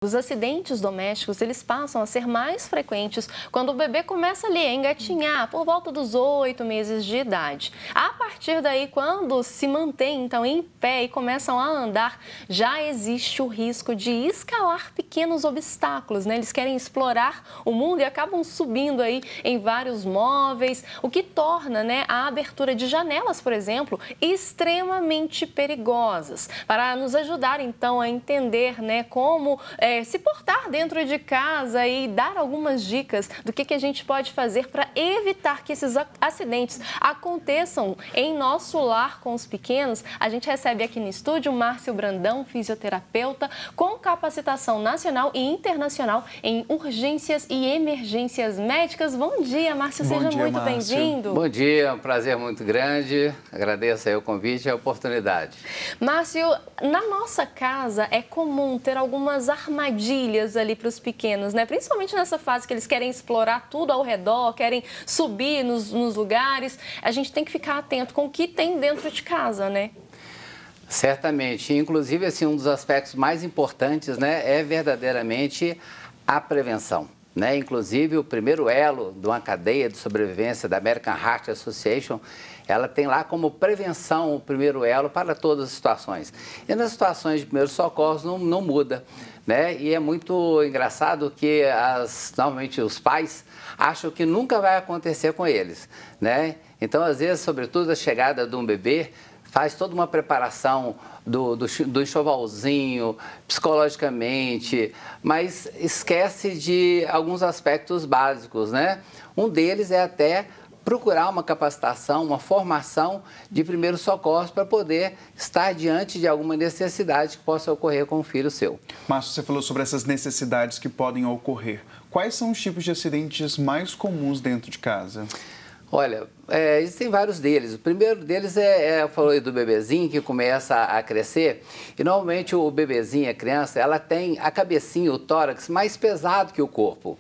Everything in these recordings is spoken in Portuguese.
Os acidentes domésticos, eles passam a ser mais frequentes quando o bebê começa ali a engatinhar por volta dos 8 meses de idade. A partir daí, quando se mantém então em pé e começam a andar, já existe o risco de escalar pequenos obstáculos, né? Eles querem explorar o mundo e acabam subindo aí em vários móveis, o que torna, né, a abertura de janelas, por exemplo, extremamente perigosas. Para nos ajudar então a entender, né, como se portar dentro de casa e dar algumas dicas do que a gente pode fazer para evitar que esses acidentes aconteçam em nosso lar com os pequenos, a gente recebe aqui no estúdio o Márcio Brandão, fisioterapeuta com capacitação nacional e internacional em urgências e emergências médicas. Bom dia, Márcio, seja muito bem-vindo. Bom dia, é um prazer muito grande, agradeço aí o convite e a oportunidade. Márcio, na nossa casa é comum ter algumas armadilhas ali para os pequenos, né? Principalmente nessa fase que eles querem explorar tudo ao redor, querem subir nos lugares. A gente tem que ficar atento com o que tem dentro de casa, né? Certamente. Inclusive, assim, um dos aspectos mais importantes, né, é verdadeiramente a prevenção. Né? Inclusive, o primeiro elo de uma cadeia de sobrevivência da American Heart Association, ela tem lá como prevenção o primeiro elo para todas as situações. E nas situações de primeiros socorros não muda. Né? E é muito engraçado que normalmente os pais acham que nunca vai acontecer com eles. Né? Então, às vezes, sobretudo a chegada de um bebê, faz toda uma preparação do enxovalzinho, psicologicamente, mas esquece de alguns aspectos básicos, né? Um deles é até procurar uma capacitação, uma formação de primeiros socorros para poder estar diante de alguma necessidade que possa ocorrer com o filho seu. Márcio, você falou sobre essas necessidades que podem ocorrer. Quais são os tipos de acidentes mais comuns dentro de casa? Olha, existem vários deles. O primeiro deles eu falei do bebezinho que começa a crescer e normalmente o bebezinho, a criança, ela tem a cabecinha, o tórax mais pesado que o corpo.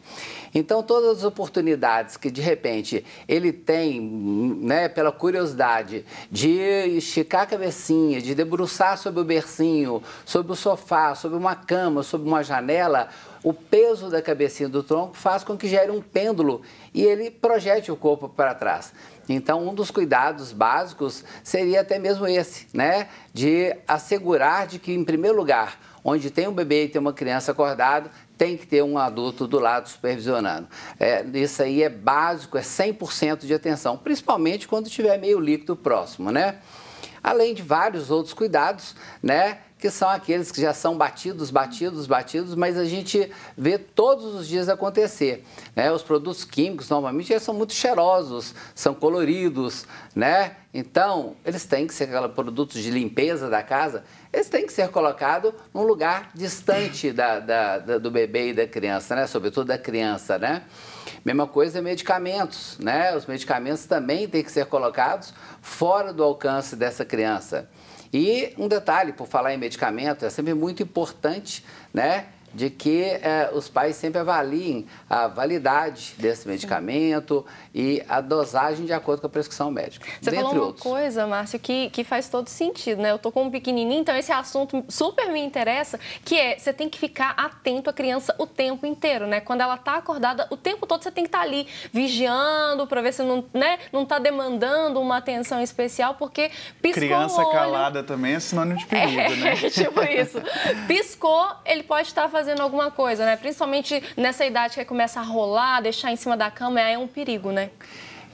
Então, todas as oportunidades que, de repente, ele tem, né, pela curiosidade de esticar a cabecinha, de debruçar sobre o bercinho, sobre o sofá, sobre uma cama, sobre uma janela, o peso da cabecinha do tronco faz com que gere um pêndulo e ele projete o corpo para trás. Então, um dos cuidados básicos seria até mesmo esse, né? De assegurar de que, em primeiro lugar, onde tem um bebê e tem uma criança acordada, tem que ter um adulto do lado supervisionando. Isso aí é básico, é 100% de atenção, principalmente quando tiver meio líquido próximo, né? Além de vários outros cuidados, né? Que são aqueles que já são batidos, mas a gente vê todos os dias acontecer. Né? Os produtos químicos, normalmente, eles são muito cheirosos, são coloridos, né? Então, eles têm que ser aqueles produtos de limpeza da casa, eles têm que ser colocados num lugar distante do bebê e da criança, né? Sobretudo da criança, né? Mesma coisa é medicamentos, né? Os medicamentos também têm que ser colocados fora do alcance dessa criança. E um detalhe, por falar em medicamento, é sempre muito importante, né, de que os pais sempre avaliem a validade desse medicamento e a dosagem de acordo com a prescrição médica. Você falou uma coisa, Márcio, que faz todo sentido, né? Eu tô com um pequenininho, então esse assunto super me interessa, que você tem que ficar atento à criança o tempo inteiro, né? Quando ela tá acordada, o tempo todo você tem que estar ali vigiando para ver se não tá demandando uma atenção especial, porque piscou criança o olho... calada também é sinônimo de perigo, né? Tipo isso. Piscou, ele pode estar fazendo alguma coisa, né? Principalmente nessa idade que começa a rolar, deixar em cima da cama, é um perigo, né?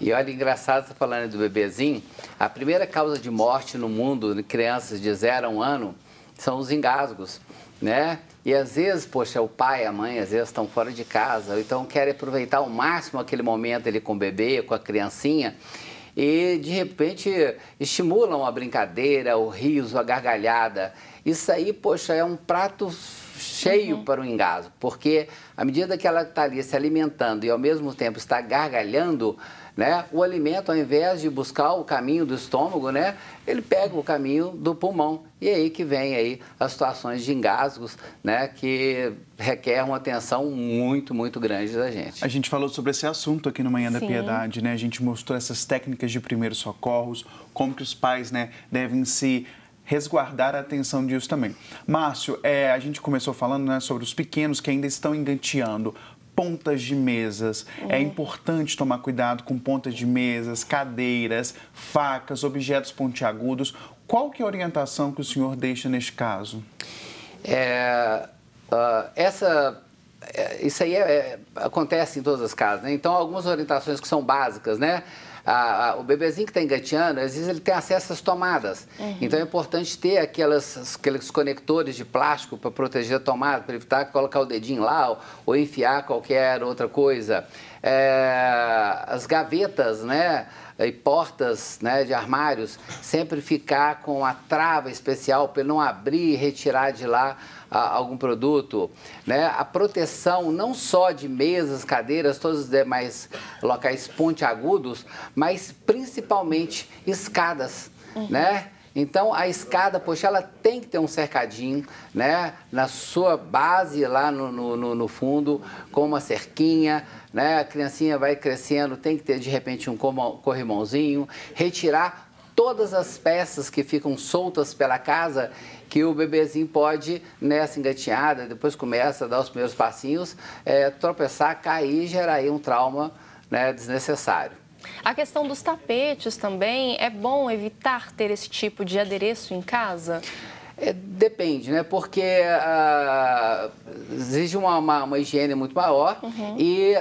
E olha, engraçado você falando do bebezinho, a primeira causa de morte no mundo de crianças de 0 a 1 ano são os engasgos, né? E às vezes, poxa, o pai, a mãe, às vezes estão fora de casa, ou então querem aproveitar ao máximo aquele momento ali com o bebê, com a criancinha, e de repente estimulam a brincadeira, o riso, a gargalhada. Isso aí, poxa, é um prato cheio para o engasgo, porque à medida que ela está ali se alimentando e ao mesmo tempo está gargalhando, né, o alimento, ao invés de buscar o caminho do estômago, né, ele pega o caminho do pulmão. E é aí que vem aí as situações de engasgos, né, que requer uma atenção muito, muito grande da gente. A gente falou sobre esse assunto aqui no Manhã da Sim. Piedade, né? A gente mostrou essas técnicas de primeiros socorros, como que os pais, né, devem se resguardar a atenção disso também. Márcio, a gente começou falando, né, sobre os pequenos que ainda estão engateando. Pontas de mesas. É importante tomar cuidado com pontas de mesas, cadeiras, facas, objetos pontiagudos. Qual que é a orientação que o senhor deixa neste caso? Isso aí acontece em todas as casas, né? Então, algumas orientações que são básicas, né? O bebezinho que está engateando, às vezes ele tem acesso às tomadas. Então é importante ter aqueles conectores de plástico para proteger a tomada, para evitar colocar o dedinho lá ou enfiar qualquer outra coisa. As gavetas, né? E portas, né, de armários, sempre ficar com a trava especial para ele não abrir e retirar de lá algum produto, né? A proteção não só de mesas, cadeiras, todos os demais locais pontiagudos, mas principalmente escadas, né? Então, a escada, poxa, ela tem que ter um cercadinho, né? Na sua base, lá no fundo, com uma cerquinha, né? A criancinha vai crescendo, tem que ter, de repente, um corrimãozinho, retirar todas as peças que ficam soltas pela casa, que o bebezinho pode, nessa engatinhada, depois começa a dar os primeiros passinhos, tropeçar, cair e gerar aí um trauma, né, desnecessário. A questão dos tapetes também, é bom evitar ter esse tipo de adereço em casa? Depende, né? Porque exige uma higiene muito maior e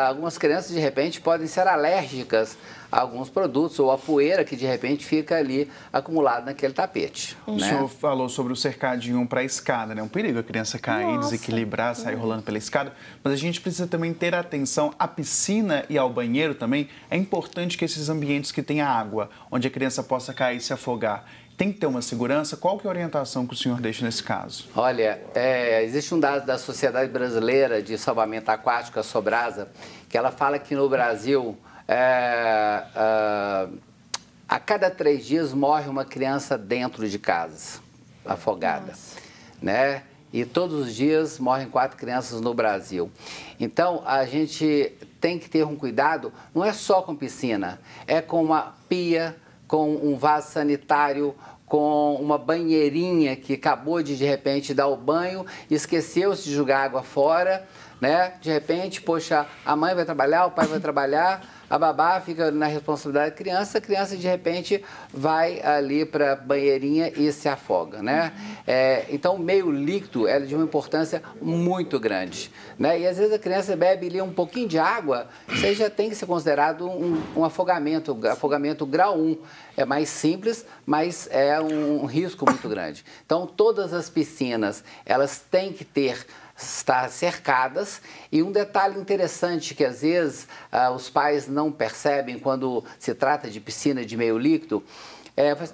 algumas crianças, de repente, podem ser alérgicas a alguns produtos ou a poeira que, de repente, fica ali acumulada naquele tapete. O senhor falou sobre o cercadinho para a escada, né? Um perigo a criança cair, desequilibrar, sair rolando pela escada. Mas a gente precisa também ter atenção à piscina e ao banheiro também. É importante que esses ambientes que tenha água, onde a criança possa cair e se afogar, tem que ter uma segurança. Qual que é a orientação que o senhor deixa nesse caso? Olha, existe um dado da Sociedade Brasileira de Salvamento Aquático, a Sobrasa, que ela fala que no Brasil, a cada 3 dias morre uma criança dentro de casa, afogada, né? E todos os dias morrem 4 crianças no Brasil. Então, a gente tem que ter um cuidado, não é só com piscina, é com uma pia, com um vaso sanitário, com uma banheirinha que acabou de repente, dar o banho, esqueceu-se de jogar água fora, né? De repente, poxa, a mãe vai trabalhar, o pai vai trabalhar, a babá fica na responsabilidade da criança, a criança, de repente, vai ali para a banheirinha e se afoga, né? Então, o meio líquido é de uma importância muito grande, né? E, às vezes, a criança bebe ali um pouquinho de água, isso aí já tem que ser considerado um afogamento grau 1. É mais simples, mas é um risco muito grande. Então, todas as piscinas, elas têm que estar cercadas. E um detalhe interessante que às vezes os pais não percebem quando se trata de piscina de meio líquido,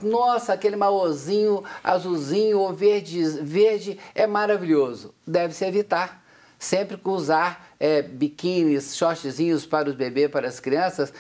nossa, aquele marronzinho, azulzinho ou verde é maravilhoso. Deve-se evitar. Sempre que usar biquínis, shortzinhos para os bebês, para as crianças,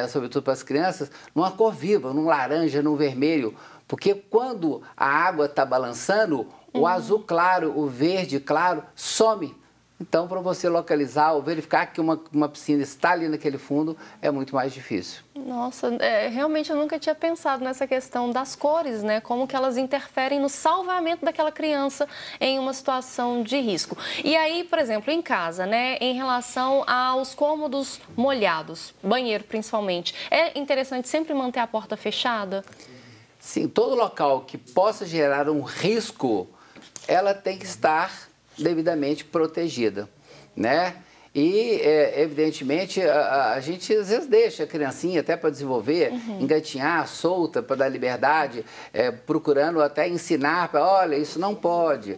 sobretudo para as crianças, numa cor viva, num laranja, num vermelho. Porque quando a água está balançando, o azul claro, o verde claro, some. Então, para você localizar ou verificar que uma piscina está ali naquele fundo, é muito mais difícil. Nossa, realmente eu nunca tinha pensado nessa questão das cores, né? Como que elas interferem no salvamento daquela criança em uma situação de risco. E aí, por exemplo, em casa, né? Em relação aos cômodos molhados, banheiro principalmente, é interessante sempre manter a porta fechada? Sim, todo local que possa gerar um risco, ela tem que estar devidamente protegida, né? E, evidentemente, a gente às vezes deixa a criancinha até para desenvolver, engatinhar, solta, para dar liberdade, procurando até ensinar, olha, isso não pode,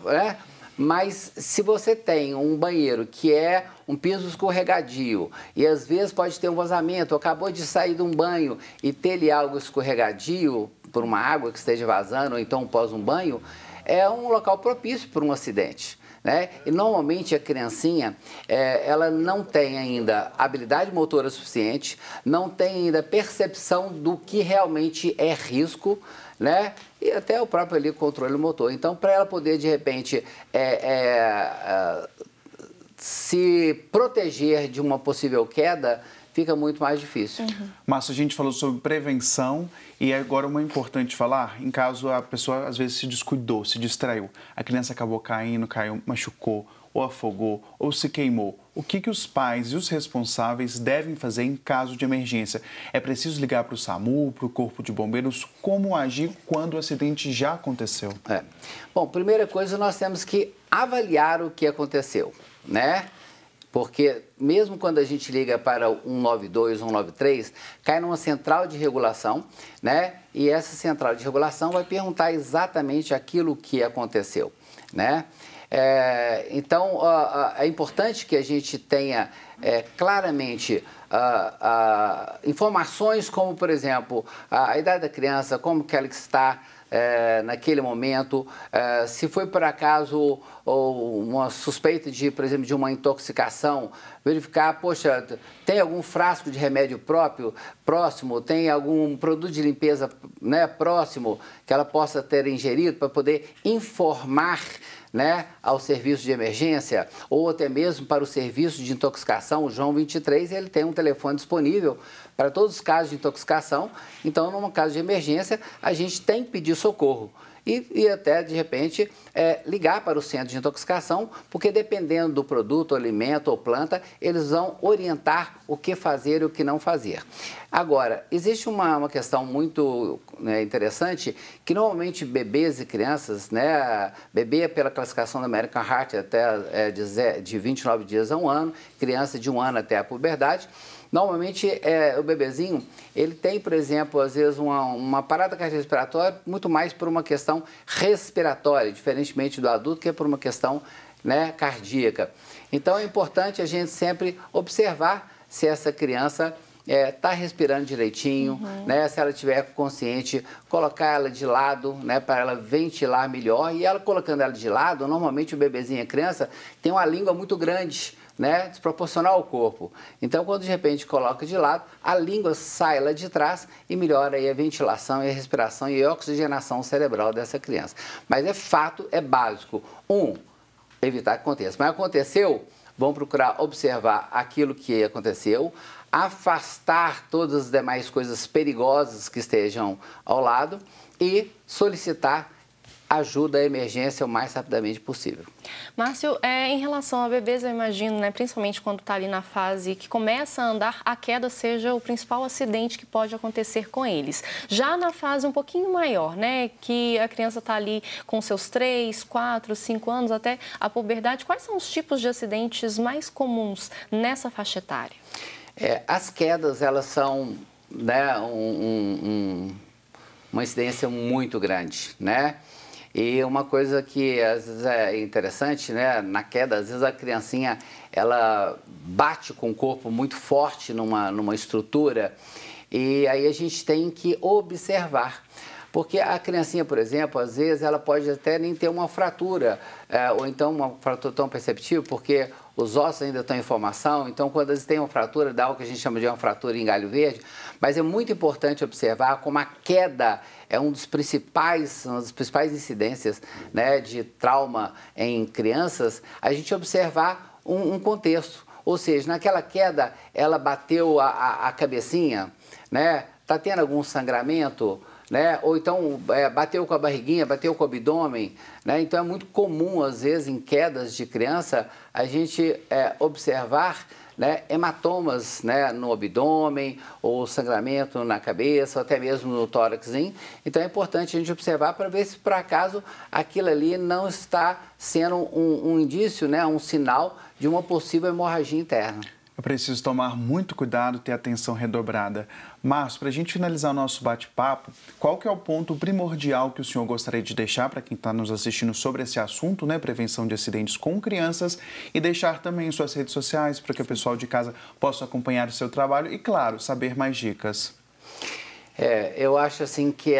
né? Mas se você tem um banheiro que é um piso escorregadio e às vezes pode ter um vazamento, acabou de sair de um banho e ter ali algo escorregadio por uma água que esteja vazando ou então após um banho, é um local propício para um acidente, né? E normalmente a criancinha, ela não tem ainda habilidade motora suficiente, não tem ainda percepção do que realmente é risco, né? E até o próprio ali controle motor. Então, para ela poder, de repente, se proteger de uma possível queda, fica muito mais difícil. Márcio, a gente falou sobre prevenção e agora uma importante falar, em caso a pessoa às vezes se descuidou, se distraiu, a criança acabou caindo, machucou, ou afogou, ou se queimou. O que os pais e os responsáveis devem fazer em caso de emergência? É preciso ligar para o SAMU, para o Corpo de Bombeiros? Como agir quando o acidente já aconteceu? Bom, primeira coisa, nós temos que avaliar o que aconteceu, né? Porque mesmo quando a gente liga para 192, 193, cai numa central de regulação, né? E essa central de regulação vai perguntar exatamente aquilo que aconteceu, né? Então, é importante que a gente tenha claramente informações como, por exemplo, a idade da criança, como que ela está naquele momento, se foi por acaso uma suspeita de, por exemplo, de uma intoxicação, verificar, poxa, tem algum frasco de remédio próximo, tem algum produto de limpeza, né, próximo que ela possa ter ingerido para poder informar, né, ao serviço de emergência ou até mesmo para o serviço de intoxicação, o João 23, ele tem um telefone disponível para todos os casos de intoxicação. Então, num caso de emergência, a gente tem que pedir socorro e até, de repente, ligar para o centro de intoxicação, porque dependendo do produto, alimento ou planta, eles vão orientar o que fazer e o que não fazer. Agora, existe uma questão muito interessante, que normalmente bebês e crianças, né, bebê pela classificação da American Heart até de 29 dias a 1 ano, criança de 1 ano até a puberdade. Normalmente, o bebezinho, ele tem, por exemplo, às vezes uma parada cardiorrespiratória muito mais por uma questão respiratória, diferentemente do adulto, que é por uma questão, né, cardíaca. Então, é importante a gente sempre observar se essa criança está respirando direitinho, né? Se ela estiver consciente, colocar ela de lado, né, para ela ventilar melhor. E ela colocando ela de lado, normalmente o bebezinho, a criança, tem uma língua muito grande, né, desproporcional ao corpo. Então, quando de repente coloca de lado, a língua sai lá de trás e melhora aí a ventilação e a respiração e a oxigenação cerebral dessa criança. Mas é fato, é básico. Evitar que aconteça. Mas aconteceu, vamos procurar observar aquilo que aconteceu, afastar todas as demais coisas perigosas que estejam ao lado e solicitar ajuda à emergência o mais rapidamente possível. Márcio, em relação a bebês, eu imagino, né, principalmente quando está ali na fase que começa a andar, a queda seja o principal acidente que pode acontecer com eles. Já na fase um pouquinho maior, né, que a criança está ali com seus 3, 4, 5 anos até a puberdade, quais são os tipos de acidentes mais comuns nessa faixa etária? As quedas, elas são, né, uma incidência muito grande, né? E uma coisa que às vezes é interessante, né, na queda, às vezes a criancinha, ela bate com o corpo muito forte numa estrutura e aí a gente tem que observar. Porque a criancinha, por exemplo, às vezes ela pode até nem ter uma fratura, ou então uma fratura tão perceptível, porque os ossos ainda estão em formação, então quando eles têm uma fratura, dá o que a gente chama de uma fratura em galho verde, mas é muito importante observar como a queda é uma das principais incidências, né, de trauma em crianças, a gente observar um contexto, ou seja, naquela queda ela bateu a cabecinha, né, está tendo algum sangramento, né? Ou então bateu com a barriguinha, bateu com o abdômen, né? Então é muito comum, às vezes, em quedas de criança, a gente observar, né, hematomas, né, no abdômen, ou sangramento na cabeça, ou até mesmo no tóraxzinho. Então é importante a gente observar para ver se, por acaso, aquilo ali não está sendo um indício, né, um sinal de uma possível hemorragia interna. É preciso tomar muito cuidado, ter atenção redobrada. Márcio, para a gente finalizar o nosso bate-papo, qual que é o ponto primordial que o senhor gostaria de deixar para quem está nos assistindo sobre esse assunto, né, prevenção de acidentes com crianças, e deixar também suas redes sociais para que o pessoal de casa possa acompanhar o seu trabalho e, claro, saber mais dicas? Eu acho assim que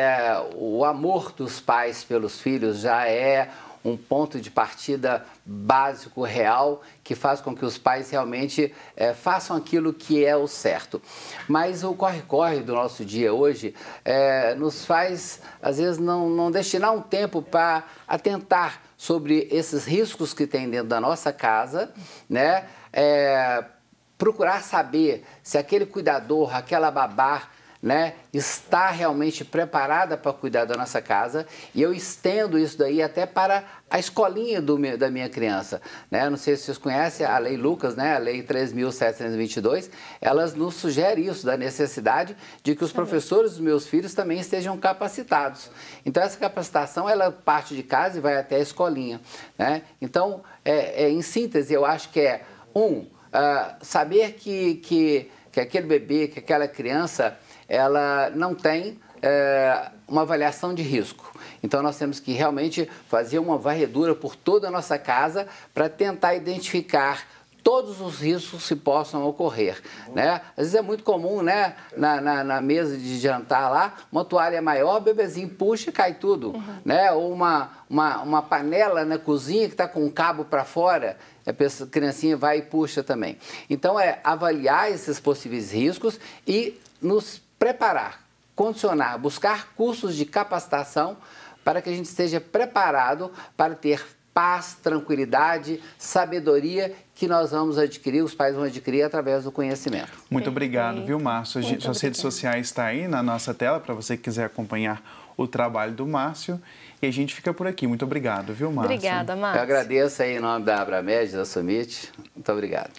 o amor dos pais pelos filhos já é um ponto de partida básico, real, que faz com que os pais realmente façam aquilo que é o certo. Mas o corre-corre do nosso dia hoje nos faz, às vezes, não destinar um tempo para atentar sobre esses riscos que tem dentro da nossa casa, né? procurar saber se aquele cuidador, aquela babá, né, está realmente preparada para cuidar da nossa casa, e eu estendo isso daí até para a escolinha da minha criança, né? Não sei se vocês conhecem a Lei Lucas, né, a Lei 3.722, elas nos sugerem isso, da necessidade de que os professores dos meus filhos também estejam capacitados. Então, essa capacitação, ela parte de casa e vai até a escolinha, né? Então, em síntese, eu acho que saber que aquele bebê, que aquela criança, ela não tem uma avaliação de risco. Então, nós temos que realmente fazer uma varredura por toda a nossa casa para tentar identificar todos os riscos que possam ocorrer, né? Às vezes é muito comum, né, na mesa de jantar lá, uma toalha maior, o bebezinho puxa e cai tudo, né? Ou uma panela na cozinha que está com um cabo para fora, a criancinha vai e puxa também. Então, avaliar esses possíveis riscos e nos preparar, condicionar, buscar cursos de capacitação para que a gente esteja preparado para ter paz, tranquilidade, sabedoria que nós vamos adquirir, os pais vão adquirir através do conhecimento. Muito obrigado, viu, Márcio? Suas redes sociais estão aí na nossa tela para você que quiser acompanhar o trabalho do Márcio. E a gente fica por aqui. Muito obrigado, viu, Márcio? Obrigada, Márcio. Eu agradeço aí em nome da Abramed, da Summit. Muito obrigado.